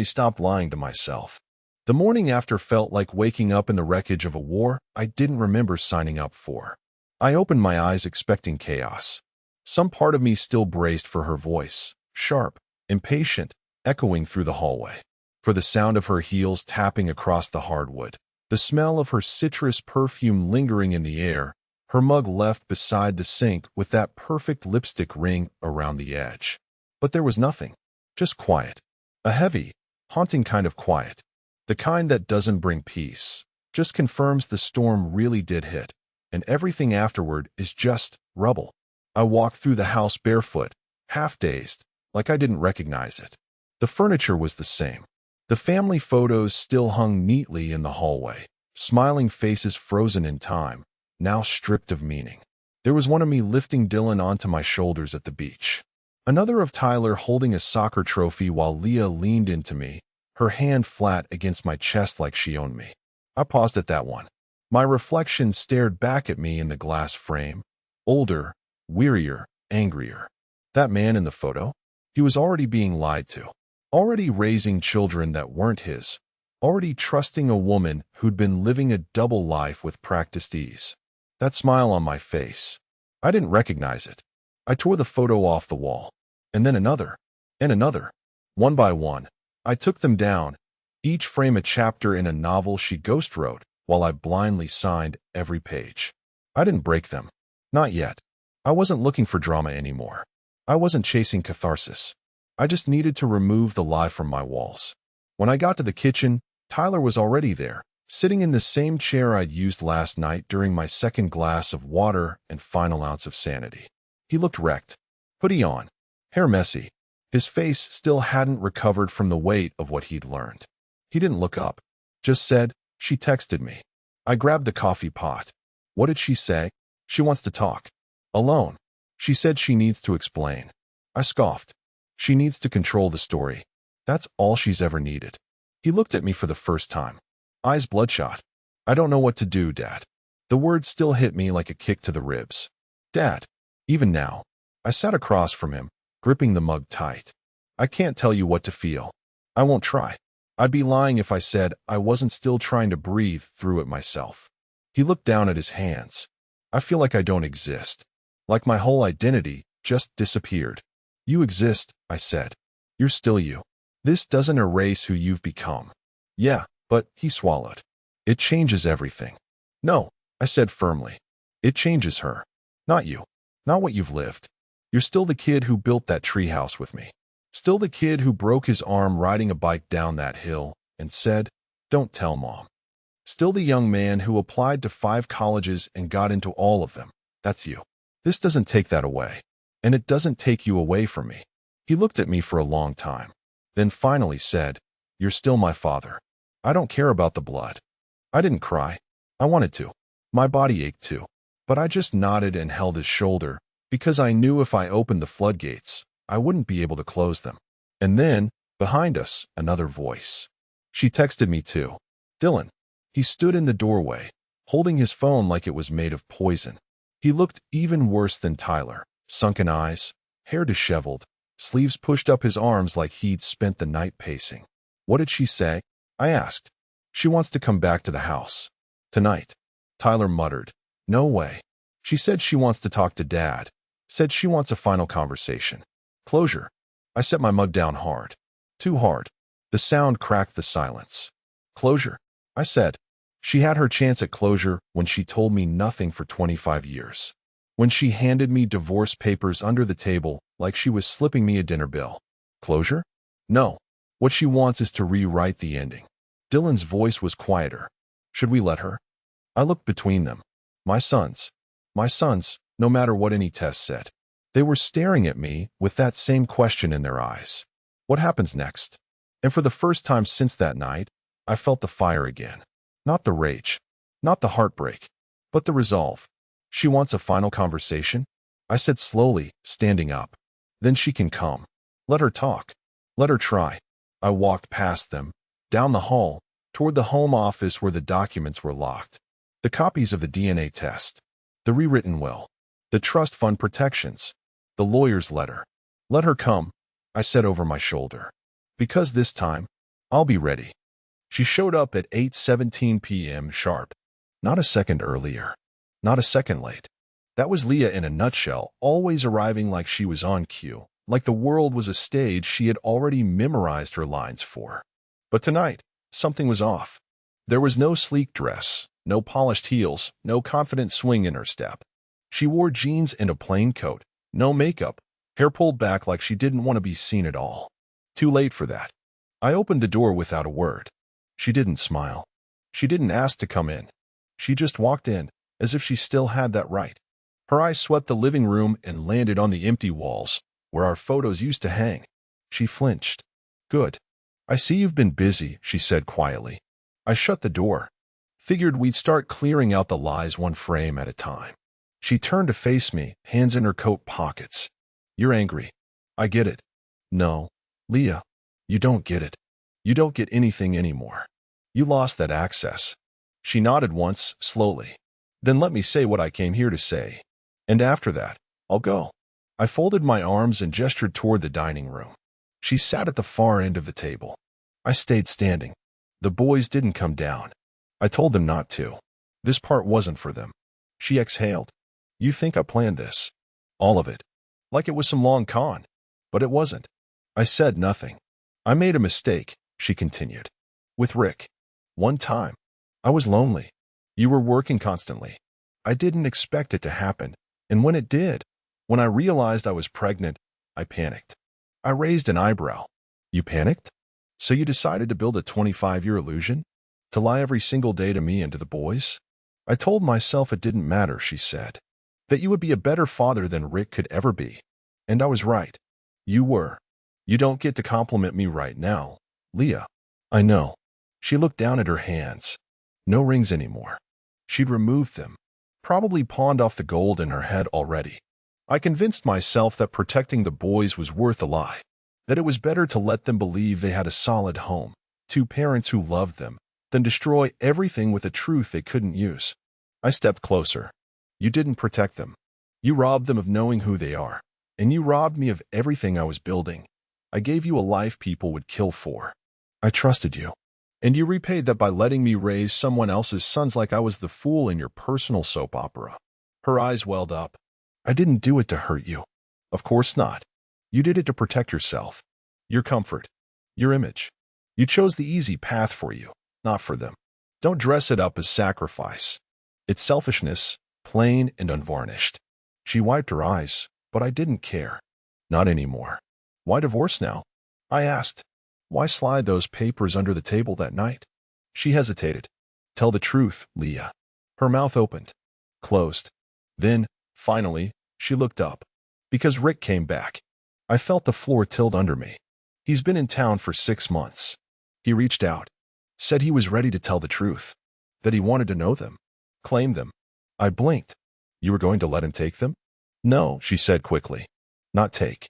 stopped lying to myself. The morning after felt like waking up in the wreckage of a war I didn't remember signing up for. I opened my eyes expecting chaos. Some part of me still braced for her voice, sharp, impatient, echoing through the hallway. For the sound of her heels tapping across the hardwood. The smell of her citrus perfume lingering in the air, her mug left beside the sink with that perfect lipstick ring around the edge. But there was nothing. Just quiet. A heavy, haunting kind of quiet. The kind that doesn't bring peace. Just confirms the storm really did hit. And everything afterward is just rubble. I walked through the house barefoot, half-dazed, like I didn't recognize it. The furniture was the same. The family photos still hung neatly in the hallway, smiling faces frozen in time, now stripped of meaning. There was one of me lifting Dylan onto my shoulders at the beach. Another of Tyler holding a soccer trophy while Leah leaned into me, her hand flat against my chest like she owned me. I paused at that one. My reflection stared back at me in the glass frame. Older, wearier, angrier. That man in the photo? He was already being lied to. Already raising children that weren't his. Already trusting a woman who'd been living a double life with practiced ease. That smile on my face. I didn't recognize it. I tore the photo off the wall. And then another. And another. One by one. I took them down, each frame a chapter in a novel she ghost wrote, while I blindly signed every page. I didn't break them. Not yet. I wasn't looking for drama anymore. I wasn't chasing catharsis. I just needed to remove the lie from my walls. When I got to the kitchen, Tyler was already there, sitting in the same chair I'd used last night during my second glass of water and final ounce of sanity. He looked wrecked. Hoodie on. Hair messy. His face still hadn't recovered from the weight of what he'd learned. He didn't look up. Just said, "She texted me." I grabbed the coffee pot. What did she say? She wants to talk. Alone. She said she needs to explain. I scoffed. She needs to control the story. That's all she's ever needed. He looked at me for the first time. Eyes bloodshot. I don't know what to do, Dad. The word still hit me like a kick to the ribs. Dad. Even now. I sat across from him, gripping the mug tight. I can't tell you what to feel. I won't try. I'd be lying if I said I wasn't still trying to breathe through it myself. He looked down at his hands. I feel like I don't exist. Like my whole identity just disappeared. You exist, I said. You're still you. This doesn't erase who you've become. Yeah, but he swallowed. It changes everything. No, I said firmly. It changes her. Not you. Not what you've lived. You're still the kid who built that treehouse with me. Still the kid who broke his arm riding a bike down that hill and said, "Don't tell Mom." Still the young man who applied to 5 colleges and got into all of them. That's you. This doesn't take that away. And it doesn't take you away from me. He looked at me for a long time, then finally said, "You're still my father. I don't care about the blood." I didn't cry. I wanted to. My body ached too. But I just nodded and held his shoulder, because I knew if I opened the floodgates, I wouldn't be able to close them. And then, behind us, another voice. She texted me too. Dylan. He stood in the doorway, holding his phone like it was made of poison. He looked even worse than Tyler. Sunken eyes, hair disheveled, sleeves pushed up his arms like he'd spent the night pacing. What did she say? I asked. She wants to come back to the house. Tonight. Tyler muttered. No way. She said she wants to talk to Dad. Said she wants a final conversation. Closure. I set my mug down hard. Too hard. The sound cracked the silence. Closure. I said. She had her chance at closure when she told me nothing for 25 years. When she handed me divorce papers under the table like she was slipping me a dinner bill. Closure? No. What she wants is to rewrite the ending. Dylan's voice was quieter. Should we let her? I looked between them. My sons, no matter what any test said. They were staring at me with that same question in their eyes. What happens next? And for the first time since that night, I felt the fire again. Not the rage, not the heartbreak, but the resolve. She wants a final conversation? I said slowly, standing up. Then she can come. Let her talk. Let her try. I walked past them, down the hall, toward the home office where the documents were locked. The copies of the DNA test. The rewritten will. The trust fund protections. The lawyer's letter. Let her come, I said over my shoulder. Because this time, I'll be ready. She showed up at 8:17 p.m. sharp. Not a second earlier. Not a second late. That was Leah in a nutshell, always arriving like she was on cue, like the world was a stage she had already memorized her lines for. But tonight, something was off. There was no sleek dress, no polished heels, no confident swing in her step. She wore jeans and a plain coat, no makeup, hair pulled back like she didn't want to be seen at all. Too late for that. I opened the door without a word. She didn't smile. She didn't ask to come in. She just walked in, as if she still had that right. Her eyes swept the living room and landed on the empty walls, where our photos used to hang. She flinched. Good. I see you've been busy, she said quietly. I shut the door. Figured we'd start clearing out the lies one frame at a time. She turned to face me, hands in her coat pockets. You're angry. I get it. No, Leah, you don't get it. You don't get anything anymore. You lost that access. She nodded once, slowly. Then let me say what I came here to say. And after that, I'll go. I folded my arms and gestured toward the dining room. She sat at the far end of the table. I stayed standing. The boys didn't come down. I told them not to. This part wasn't for them. She exhaled. You think I planned this? All of it. Like it was some long con. But it wasn't. I said nothing. I made a mistake, she continued. With Rick. One time. I was lonely. You were working constantly. I didn't expect it to happen. And when it did, when I realized I was pregnant, I panicked. I raised an eyebrow. You panicked? So you decided to build a 25-year illusion? To lie every single day to me and to the boys? I told myself it didn't matter, she said. That you would be a better father than Rick could ever be. And I was right. You were. You don't get to compliment me right now, Leah. I know. She looked down at her hands. No rings anymore. She'd removed them. Probably pawned off the gold in her head already. I convinced myself that protecting the boys was worth a lie. That it was better to let them believe they had a solid home, two parents who loved them, than destroy everything with a truth they couldn't use. I stepped closer. You didn't protect them. You robbed them of knowing who they are. And you robbed me of everything I was building. I gave you a life people would kill for. I trusted you. And you repaid that by letting me raise someone else's sons like I was the fool in your personal soap opera. Her eyes welled up. I didn't do it to hurt you. Of course not. You did it to protect yourself. Your comfort. Your image. You chose the easy path for you, not for them. Don't dress it up as sacrifice. It's selfishness, plain and unvarnished. She wiped her eyes, but I didn't care. Not anymore. Why divorce now? I asked. Why slide those papers under the table that night? She hesitated. Tell the truth, Leah. Her mouth opened. Closed. Then, finally, she looked up. Because Rick came back. I felt the floor tilt under me. He's been in town for 6 months. He reached out. Said he was ready to tell the truth. That he wanted to know them. Claim them. I blinked. You were going to let him take them? No, she said quickly. Not take.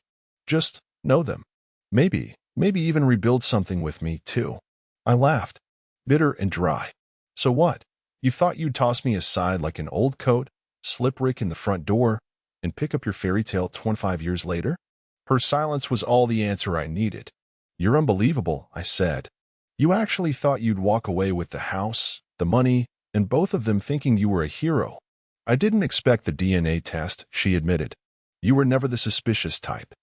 Just know them. Maybe even rebuild something with me, too. I laughed. Bitter and dry. So what? You thought you'd toss me aside like an old coat, slip Rick in the front door, and pick up your fairy tale 25 years later? Her silence was all the answer I needed. You're unbelievable, I said. You actually thought you'd walk away with the house, the money, and both of them thinking you were a hero. I didn't expect the DNA test, she admitted. You were never the suspicious type.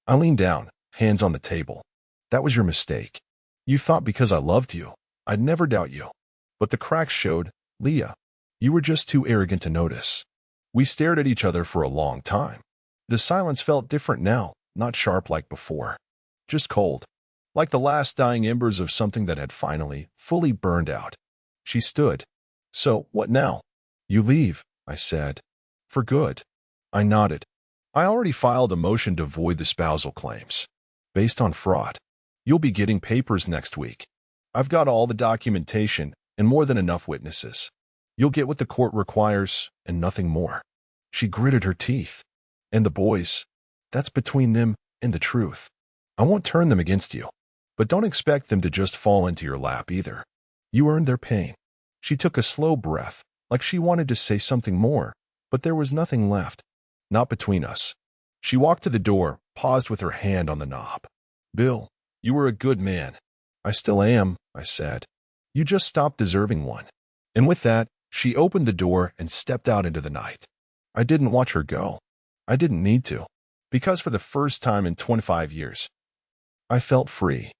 I leaned down, hands on the table. That was your mistake. You thought because I loved you, I'd never doubt you. But the cracks showed, Leah. You were just too arrogant to notice. We stared at each other for a long time. The silence felt different now, not sharp like before. Just cold. Like the last dying embers of something that had finally, fully burned out. She stood. So, what now? You leave, I said. For good. I nodded. I already filed a motion to void the spousal claims. Based on fraud. You'll be getting papers next week. I've got all the documentation and more than enough witnesses. You'll get what the court requires and nothing more. She gritted her teeth. And the boys, that's between them and the truth. I won't turn them against you. But don't expect them to just fall into your lap either. You earned their pain. She took a slow breath, like she wanted to say something more, but there was nothing left. Not between us. She walked to the door, paused with her hand on the knob. Bill, you were a good man. I still am, I said. You just stopped deserving one. And with that, she opened the door and stepped out into the night. I didn't watch her go. I didn't need to. Because for the first time in 25 years, I felt free.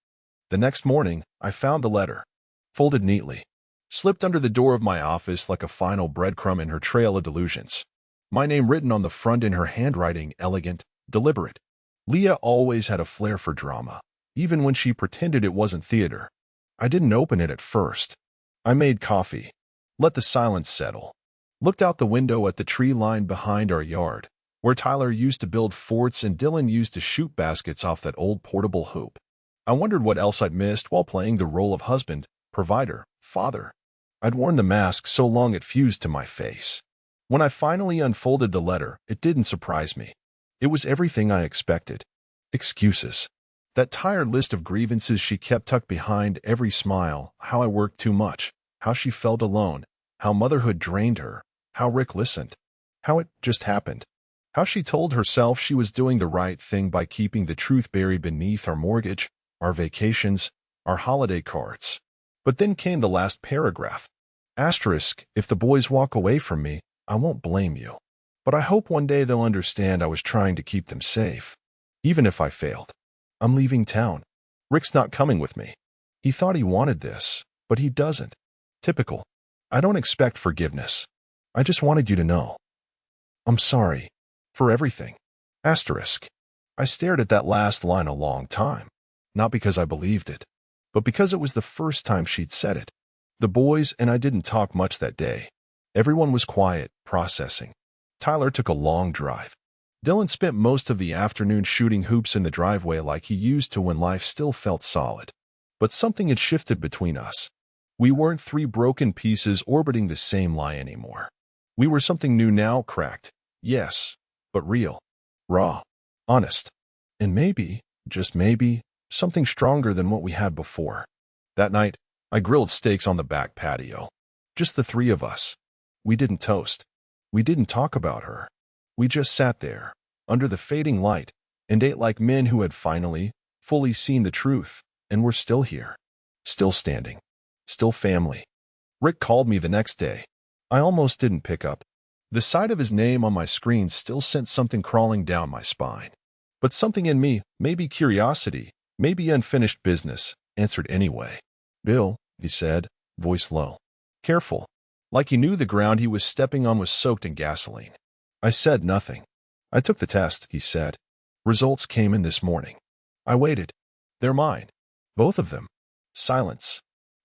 The next morning, I found the letter, folded neatly, slipped under the door of my office like a final breadcrumb in her trail of delusions. My name written on the front in her handwriting, elegant, deliberate. Leah always had a flair for drama, even when she pretended it wasn't theater. I didn't open it at first. I made coffee, let the silence settle, looked out the window at the tree line behind our yard, where Tyler used to build forts and Dylan used to shoot baskets off that old portable hoop. I wondered what else I'd missed while playing the role of husband, provider, father. I'd worn the mask so long it fused to my face. When I finally unfolded the letter, it didn't surprise me. It was everything I expected. Excuses. That tired list of grievances she kept tucked behind every smile, how I worked too much, how she felt alone, how motherhood drained her, how Rick listened, how it just happened, how she told herself she was doing the right thing by keeping the truth buried beneath our mortgage, our vacations, our holiday cards. But then came the last paragraph. Asterisk, if the boys walk away from me, I won't blame you. But I hope one day they'll understand I was trying to keep them safe. Even if I failed. I'm leaving town. Rick's not coming with me. He thought he wanted this, but he doesn't. Typical. I don't expect forgiveness. I just wanted you to know. I'm sorry. For everything. Asterisk. I stared at that last line a long time. Not because I believed it, but because it was the first time she'd said it. The boys and I didn't talk much that day. Everyone was quiet, processing. Tyler took a long drive. Dylan spent most of the afternoon shooting hoops in the driveway like he used to when life still felt solid. But something had shifted between us. We weren't three broken pieces orbiting the same lie anymore. We were something new now, cracked. Yes, but real. Raw. Honest. And maybe, just maybe, something stronger than what we had before. That night, I grilled steaks on the back patio. Just the three of us. We didn't toast. We didn't talk about her. We just sat there, under the fading light, and ate like men who had finally, fully seen the truth, and were still here. Still standing. Still family. Rick called me the next day. I almost didn't pick up. The sight of his name on my screen still sent something crawling down my spine. But something in me, maybe curiosity, maybe unfinished business, answered anyway. Bill, he said, voice low. Careful. Like he knew the ground he was stepping on was soaked in gasoline. I said nothing. I took the test, he said. Results came in this morning. I waited. They're mine. Both of them. Silence.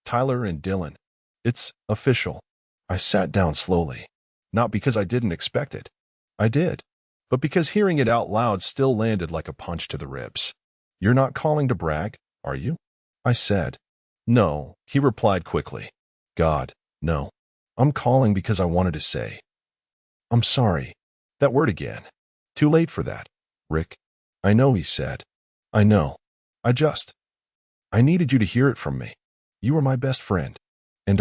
Tyler and Dylan. It's official. I sat down slowly. Not because I didn't expect it. I did. But because hearing it out loud still landed like a punch to the ribs. You're not calling to brag, are you? I said. No, he replied quickly. God, no. I'm calling because I wanted to say. I'm sorry. That word again. Too late for that, Rick. I know, he said. I know. I needed you to hear it from me. You were my best friend. And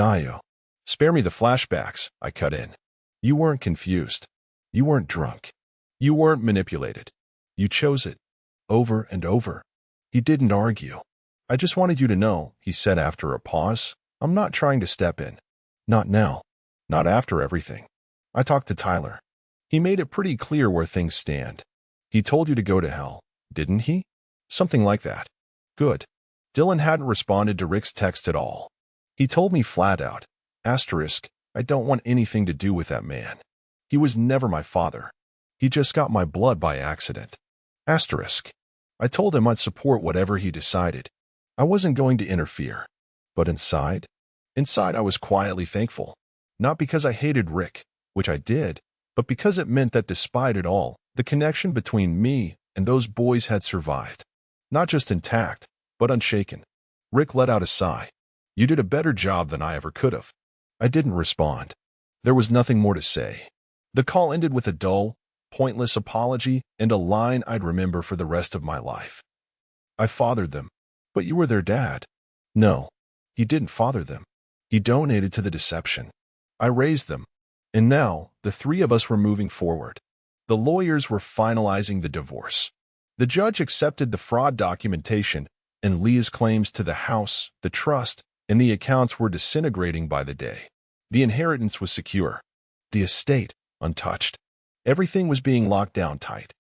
spare me the flashbacks, I cut in. You weren't confused. You weren't drunk. You weren't manipulated. You chose it. Over and over. He didn't argue. I just wanted you to know, he said after a pause. I'm not trying to step in. Not now. Not after everything. I talked to Tyler. He made it pretty clear where things stand. He told you to go to hell, didn't he? Something like that. Good. Dylan hadn't responded to Rick's text at all. He told me flat out, asterisk, I don't want anything to do with that man. He was never my father. He just got my blood by accident. Asterisk. I told him I'd support whatever he decided. I wasn't going to interfere. But inside I was quietly thankful. Not because I hated Rick, which I did, but because it meant that despite it all, the connection between me and those boys had survived. Not just intact, but unshaken. Rick let out a sigh. You did a better job than I ever could have. I didn't respond. There was nothing more to say. The call ended with a dull, pointless apology and a line I'd remember for the rest of my life. I fathered them. But you were their dad. No, he didn't father them. He donated to the deception. I raised them. And now, the three of us were moving forward. The lawyers were finalizing the divorce. The judge accepted the fraud documentation, and Leah's claims to the house, the trust, and the accounts were disintegrating by the day. The inheritance was secure. The estate, untouched. Everything was being locked down tight.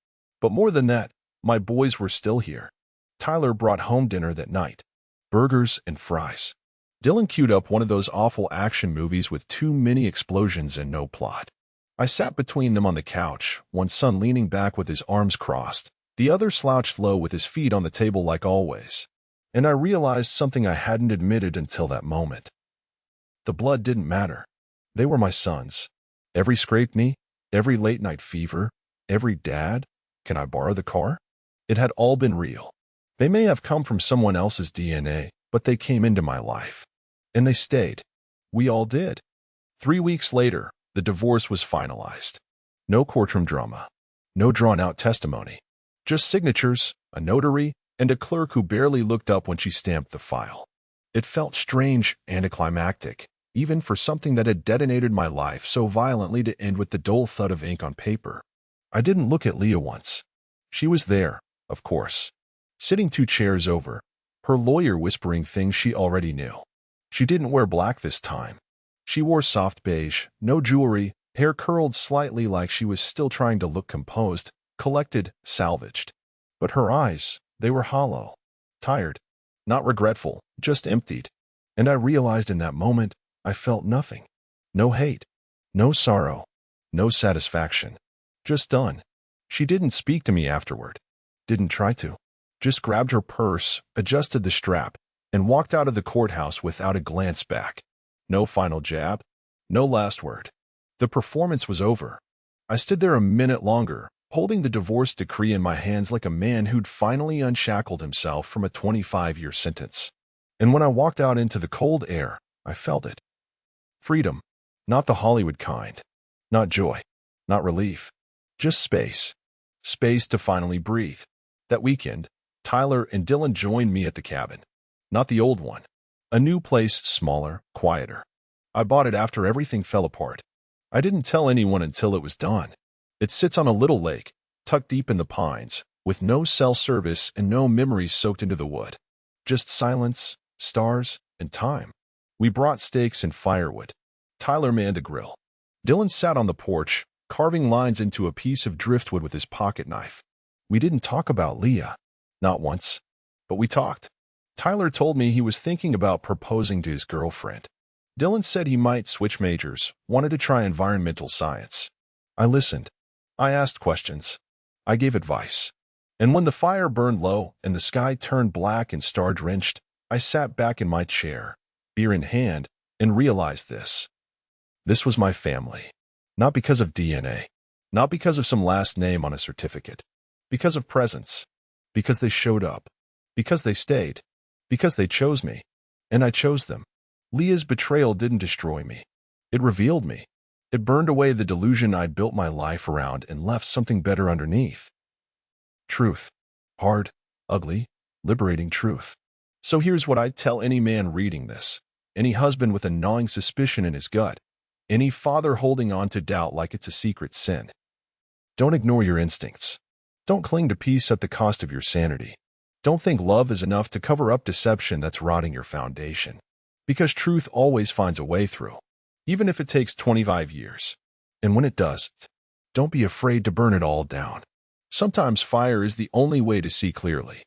But more than that, my boys were still here. Tyler brought home dinner that night. Burgers and fries. Dylan queued up one of those awful action movies with too many explosions and no plot. I sat between them on the couch, one son leaning back with his arms crossed, the other slouched low with his feet on the table like always. And I realized something I hadn't admitted until that moment. The blood didn't matter. They were my sons. Every scraped knee, every late-night fever, every dad, can I borrow the car? It had all been real. They may have come from someone else's DNA, but they came into my life. And they stayed. We all did. 3 weeks later, the divorce was finalized. No courtroom drama. No drawn-out testimony. Just signatures, a notary, and a clerk who barely looked up when she stamped the file. It felt strange and anticlimactic, even for something that had detonated my life so violently to end with the dull thud of ink on paper. I didn't look at Leah once. She was there, of course, sitting 2 chairs over, her lawyer whispering things she already knew. She didn't wear black this time. She wore soft beige, no jewelry, hair curled slightly like she was still trying to look composed, collected, salvaged. But her eyes, they were hollow, tired, not regretful, just emptied. And I realized in that moment, I felt nothing. No hate, no sorrow, no satisfaction. Just done. She didn't speak to me afterward. Didn't try to. Just grabbed her purse, adjusted the strap, and walked out of the courthouse without a glance back. No final jab. No last word. The performance was over. I stood there a minute longer, holding the divorce decree in my hands like a man who'd finally unshackled himself from a 25-year sentence. And when I walked out into the cold air, I felt it. Freedom. Not the Hollywood kind. Not joy. Not relief. Just space. Space to finally breathe. That weekend, Tyler and Dylan joined me at the cabin. Not the old one. A new place, smaller, quieter. I bought it after everything fell apart. I didn't tell anyone until it was done. It sits on a little lake, tucked deep in the pines, with no cell service and no memories soaked into the wood. Just silence, stars, and time. We brought steaks and firewood. Tyler manned the grill. Dylan sat on the porch, carving lines into a piece of driftwood with his pocket knife. We didn't talk about Leah. Not once. But we talked. Tyler told me he was thinking about proposing to his girlfriend. Dylan said he might switch majors, wanted to try environmental science. I listened. I asked questions. I gave advice. And when the fire burned low and the sky turned black and star-drenched, I sat back in my chair, beer in hand, and realized this. This was my family. Not because of DNA. Not because of some last name on a certificate. Because of presence. Because they showed up. Because they stayed. Because they chose me. And I chose them. Leah's betrayal didn't destroy me. It revealed me. It burned away the delusion I'd built my life around and left something better underneath. Truth. Hard, ugly, liberating truth. So here's what I'd tell any man reading this, any husband with a gnawing suspicion in his gut, any father holding on to doubt like it's a secret sin. Don't ignore your instincts. Don't cling to peace at the cost of your sanity. Don't think love is enough to cover up deception that's rotting your foundation. Because truth always finds a way through, even if it takes 25 years. And when it does, don't be afraid to burn it all down. Sometimes fire is the only way to see clearly.